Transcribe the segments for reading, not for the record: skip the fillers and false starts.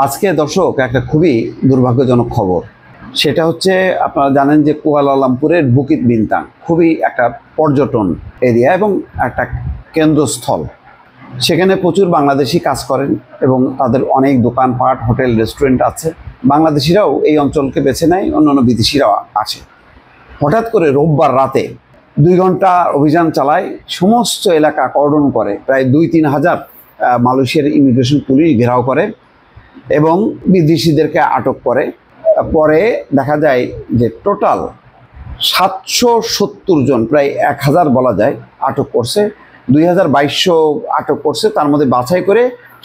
আজকে দর্শক একটা খুবই দুর্ভাগ্যজনক খবর। সেটা হচ্ছে আপনারা জানেন যে কুয়ালালামপুরের বুকিত বিন্তাং খুবই একটা পর্যটন এরিয়া এবং একটা কেন্দ্রস্থল। সেখানে প্রচুর বাংলাদেশি কাজ করেন এবং তাদের অনেক দোকানপাট, হোটেল, রেস্টুরেন্ট আছে। বাংলাদেশিরাও এই অঞ্চলকে বেছে নেয়, অন্যান্য বিদেশিরাও আসে। হঠাৎ করে রোববার রাতে 2 ঘন্টা অভিযান চালায়, সমস্ত এলাকা কর্ডন করে, প্রায় 2-3 হাজার মালয়েশিয়ার ইমিগ্রেশন পুলিশ ঘেরাও করে এবং বিদেশিদেরকে আটক করে। পরে দেখা যায় যে টোটাল 770 জন, প্রায় 1000 বলা যায়, আটক করছে। 2200 আটক করছে, তার মধ্যে বাছাই করে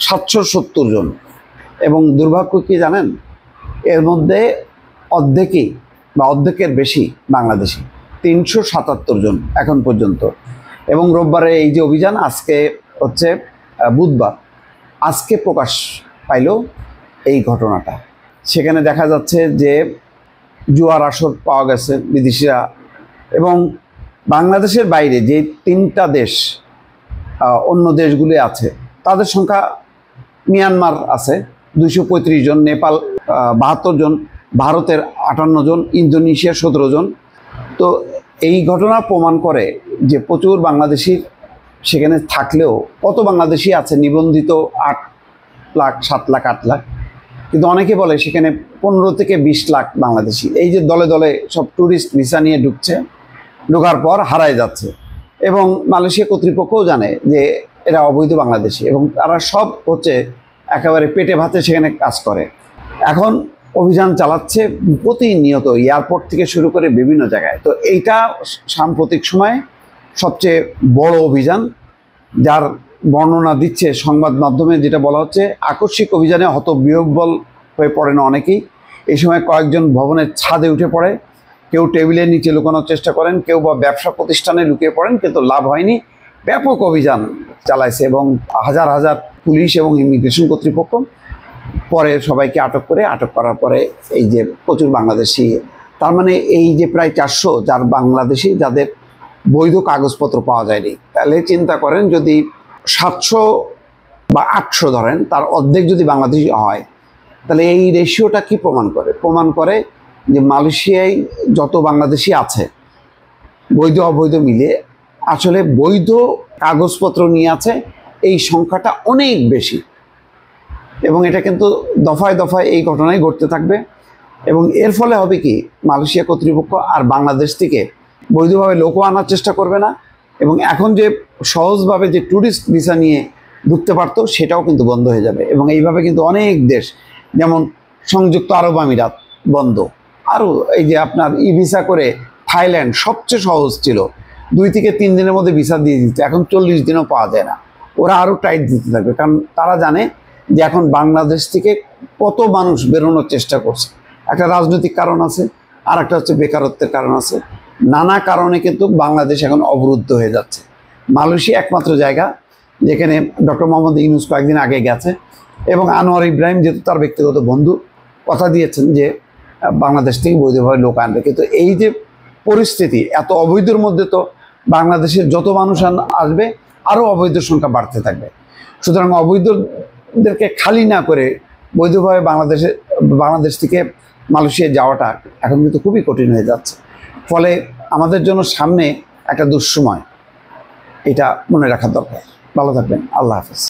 770 জন। এবং দুর্ভাগ্য কি জানেন, এর মধ্যে অর্ধেকই বা অর্ধেকের বেশি বাংলাদেশি, 377 জন এখন পর্যন্ত। এবং রোববারে এই যে অভিযান, আজকে হচ্ছে বুধবার, আজকে প্রকাশ পাইল এই ঘটনাটা। সেখানে দেখা যাচ্ছে যে জুয়ার আসর পাওয়া গেছে বিদেশিরা, এবং বাংলাদেশের বাইরে যে 3টা দেশ অন্য দেশগুলি আছে তাদের সংখ্যা মিয়ানমার আছে 235 জন, নেপাল 72 জন, ভারতের 58 জন, ইন্দোনেশিয়া 17 জন। তো এই ঘটনা প্রমাণ করে যে প্রচুর বাংলাদেশির সেখানে থাকলেও কত বাংলাদেশি আছে নিবন্ধিত 8 লাখ, 7 লাখ, 8 লাখ, কিন্তু অনেকে বলে সেখানে 15 থেকে 20 লাখ বাংলাদেশি এই যে দলে দলে সব ট্যুরিস্ট ভিসা নিয়ে ঢুকছে, ঢোকার পর হারায় যাচ্ছে। এবং মালয়েশিয়া কর্তৃপক্ষও জানে যে এরা অবৈধ বাংলাদেশি এবং তারা সব হচ্ছে একেবারে পেটে ভাতে সেখানে কাজ করে। এখন অভিযান চালাচ্ছে প্রতিনিয়ত, এয়ারপোর্ট থেকে শুরু করে বিভিন্ন জায়গায়। তো এইটা সাম্প্রতিক সময়ে সবচেয়ে বড় অভিযান, যার বর্ণনা দিচ্ছে সংবাদ মাধ্যমে, যেটা বলা হচ্ছে আকস্মিক অভিযানে হতবিহ্বল হয়ে পড়েন অনেকেই। এই সময় কয়েকজন ভবনের ছাদে উঠে পড়ে, কেউ টেবিলের নিচে লুকানোর চেষ্টা করেন, কেউ বা ব্যবসা প্রতিষ্ঠানে লুকিয়ে পড়েন, কিন্তু লাভ হয়নি। ব্যাপক অভিযান চালাইছে এবং হাজার হাজার পুলিশ এবং ইমিগ্রেশন কর্তৃপক্ষ পরে সবাইকে আটক করার পরে এই যে প্রচুর বাংলাদেশি, তার মানে এই যে প্রায় 400 যার বাংলাদেশি যাদের বৈধ কাগজপত্র পাওয়া যায়নি, তাহলে চিন্তা করেন যদি 700 বা 800 ধরেন, তার অর্ধেক যদি বাংলাদেশি হয়, তাহলে এই রেশিওটা কি প্রমাণ করে যে মালয়েশিয়ায় যত বাংলাদেশি আছে বৈধ অবৈধ মিলে, আসলে বৈধ কাগজপত্র নিয়ে আছে এই সংখ্যাটা অনেক বেশি। এবং এটা কিন্তু দফায় দফায় এই ঘটনাই ঘটতে থাকবে। এবং এর ফলে হবে কি, মালয়েশিয়া কর্তৃপক্ষ আর বাংলাদেশ থেকে বৈধভাবে লোকও আনার চেষ্টা করবে না, এবং এখন যে সহজভাবে যে ট্যুরিস্ট ভিসা নিয়ে ঢুকতে পারতো সেটাও কিন্তু বন্ধ হয়ে যাবে। এবং এইভাবে কিন্তু অনেক দেশ, যেমন সংযুক্ত আরব আমিরাত বন্ধ, আরও এই যে আপনার ই ভিসা করে থাইল্যান্ড সবচেয়ে সহজ ছিল, 2 থেকে 3 দিনের মধ্যে ভিসা দিয়ে দিতে, এখন 40 দিনও পাওয়া যায় না। ওরা আরও টাইট দিতে থাকবে, কারণ তারা জানে যে এখন বাংলাদেশ থেকে কত মানুষ বেরোনোর চেষ্টা করছে। একটা রাজনৈতিক কারণ আছে, আর একটা হচ্ছে বেকারত্বের কারণ আছে। নানা কারণে কিন্তু বাংলাদেশ এখন অবরুদ্ধ হয়ে যাচ্ছে। মালয়েশিয়া একমাত্র জায়গা যেখানে ডক্টর মোহাম্মদ ইউনূস কয়েকদিন আগে গেছে, এবং আনোয়ার ইব্রাহিম যেহেতু তার ব্যক্তিগত বন্ধু, কথা দিয়েছেন যে বাংলাদেশ থেকে বৈধভাবে লোক আনবে। কিন্তু এই যে পরিস্থিতি, এত অবৈধর মধ্যে তো বাংলাদেশের যত মানুষ আসবে আরও অবৈধ সংখ্যা বাড়তে থাকবে। সুতরাং অবৈধদেরকে খালি না করে বৈধভাবে বাংলাদেশ থেকে মালয়েশিয়া যাওয়াটা এখন কিন্তু খুবই কঠিন হয়ে যাচ্ছে। ফলে আমাদের জন্য সামনে একটা দুঃসময়, এটা মনে রাখা দরকার। ভালো থাকবেন, আল্লাহ হাফেজ।